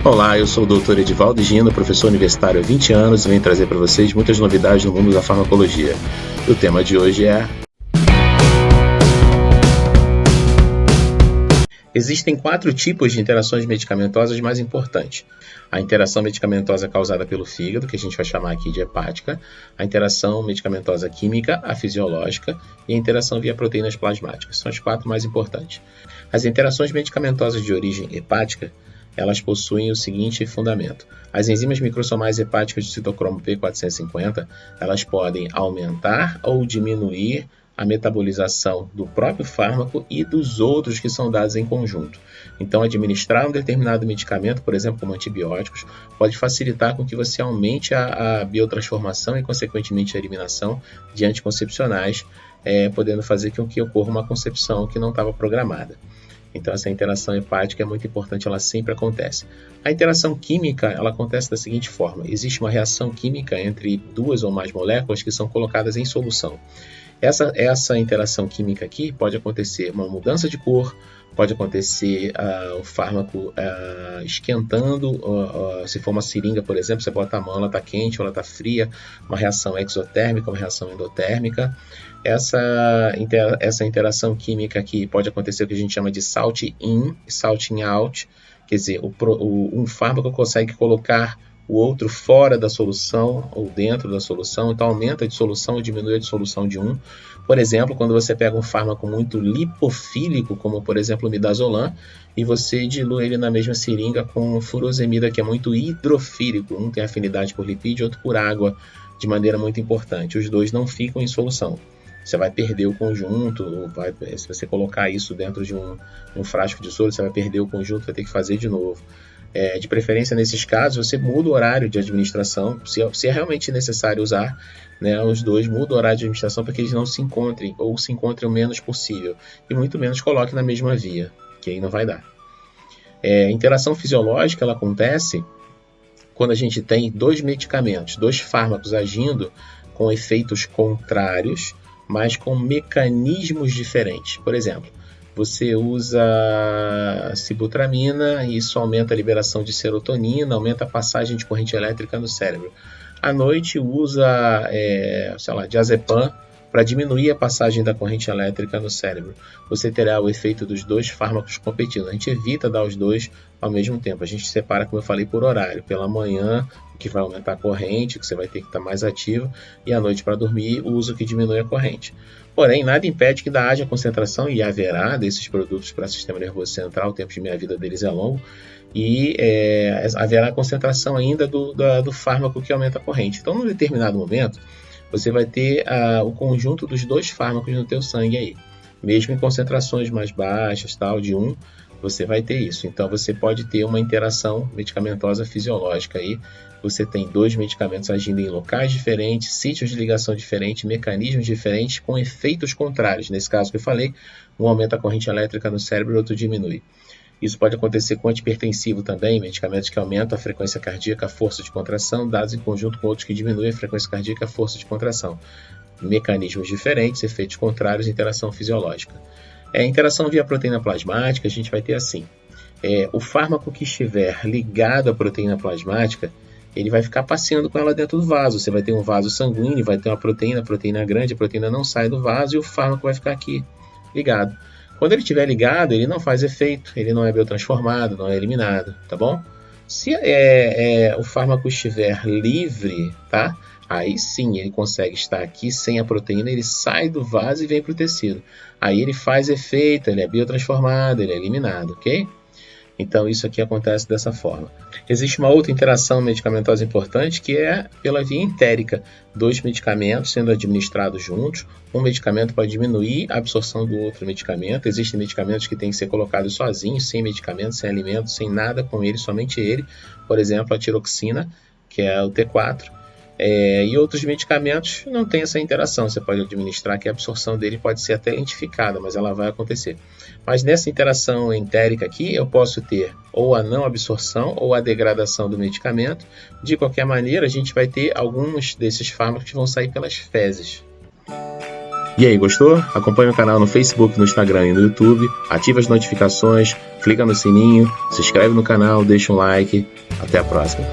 Olá, eu sou o Dr. Edivaldo Gino, professor universitário há 20 anos e venho trazer para vocês muitas novidades no mundo da farmacologia. O tema de hoje é... Existem 4 tipos de interações medicamentosas mais importantes. A interação medicamentosa causada pelo fígado, que a gente vai chamar aqui de hepática, a interação medicamentosa química, a fisiológica, e a interação via proteínas plasmáticas. São as 4 mais importantes. As interações medicamentosas de origem hepática, elas possuem o seguinte fundamento. As enzimas microsomais hepáticas do citocromo P450, elas podem aumentar ou diminuir a metabolização do próprio fármaco e dos outros que são dados em conjunto. Então, administrar um determinado medicamento, por exemplo, como antibióticos, pode facilitar com que você aumente a biotransformação e, consequentemente, a eliminação de anticoncepcionais, podendo fazer com que ocorra uma concepção que não estava programada. Então, essa interação hepática é muito importante, ela sempre acontece. A interação química, ela acontece da seguinte forma. Existe uma reação química entre 2 ou mais moléculas que são colocadas em solução. Essa interação química aqui pode acontecer uma mudança de cor, pode acontecer o fármaco esquentando, se for uma seringa, por exemplo, você bota a mão, ela está quente ou ela está fria, uma reação exotérmica, uma reação endotérmica. Essa interação química aqui pode acontecer o que a gente chama de salt in, salt out, quer dizer, um fármaco consegue colocar o outro fora da solução ou dentro da solução, então aumenta a dissolução ou diminui a dissolução de um. Por exemplo, quando você pega um fármaco muito lipofílico, como por exemplo o midazolam, e você dilui ele na mesma seringa com furosemida, que é muito hidrofílico, um tem afinidade por lipídio, outro por água, de maneira muito importante. Os dois não ficam em solução. Você vai perder o conjunto, se você colocar isso dentro de um frasco de soro, você vai perder o conjunto, vai ter que fazer de novo. De preferência, nesses casos, você muda o horário de administração, se é realmente necessário usar, né, os dois, muda o horário de administração para que eles não se encontrem, ou se encontrem o menos possível, e muito menos coloque na mesma via, que aí não vai dar. A interação fisiológica, ela acontece quando a gente tem 2 medicamentos, 2 fármacos agindo com efeitos contrários, mas com mecanismos diferentes. Por exemplo, você usa sibutramina e isso aumenta a liberação de serotonina, aumenta a passagem de corrente elétrica no cérebro. À noite usa, diazepam para diminuir a passagem da corrente elétrica no cérebro. Você terá o efeito dos 2 fármacos competindo. A gente evita dar os 2 ao mesmo tempo. A gente separa, como eu falei, por horário. Pela manhã, o que vai aumentar a corrente, que você vai ter que estar mais ativo, e à noite, para dormir, o uso que diminui a corrente. Porém, nada impede que ainda haja concentração, e haverá, desses produtos para o sistema nervoso central, o tempo de meia-vida deles é longo, e haverá concentração ainda do fármaco que aumenta a corrente. Então, num determinado momento, você vai ter o conjunto dos 2 fármacos no teu sangue aí. Mesmo em concentrações mais baixas, de 1, você vai ter isso. Então, você pode ter uma interação medicamentosa fisiológica aí. Você tem 2 medicamentos agindo em locais diferentes, sítios de ligação diferentes, mecanismos diferentes, com efeitos contrários. Nesse caso que eu falei, um aumenta a corrente elétrica no cérebro e o outro diminui. Isso pode acontecer com antihipertensivo também, medicamentos que aumentam a frequência cardíaca, a força de contração, dados em conjunto com outros que diminuem a frequência cardíaca, a força de contração. Mecanismos diferentes, efeitos contrários, interação fisiológica. Interação via proteína plasmática, a gente vai ter assim. O fármaco que estiver ligado à proteína plasmática, ele vai ficar passeando com ela dentro do vaso. Você vai ter um vaso sanguíneo, vai ter uma proteína, a proteína grande, a proteína não sai do vaso e o fármaco vai ficar aqui, ligado. Quando ele estiver ligado, ele não faz efeito, ele não é biotransformado, não é eliminado, tá bom? Se o fármaco estiver livre, tá? Aí sim ele consegue estar aqui sem a proteína, ele sai do vaso e vem para o tecido. Aí ele faz efeito, ele é biotransformado, ele é eliminado, ok? Então isso aqui acontece dessa forma. Existe uma outra interação medicamentosa importante que é pela via entérica. 2 medicamentos sendo administrados juntos, um medicamento pode diminuir a absorção do outro medicamento. Existem medicamentos que têm que ser colocados sozinhos, sem medicamento, sem alimento, sem nada com ele, somente ele. Por exemplo, a tiroxina, que é o T4. E outros medicamentos não tem essa interação, você pode administrar que a absorção dele pode ser até lentificada, mas ela vai acontecer. Mas nessa interação entérica aqui, eu posso ter ou a não absorção ou a degradação do medicamento. De qualquer maneira, a gente vai ter alguns desses fármacos que vão sair pelas fezes. E aí, gostou? Acompanhe o canal no Facebook, no Instagram e no YouTube, ative as notificações, clica no sininho, se inscreve no canal, deixa um like. Até a próxima.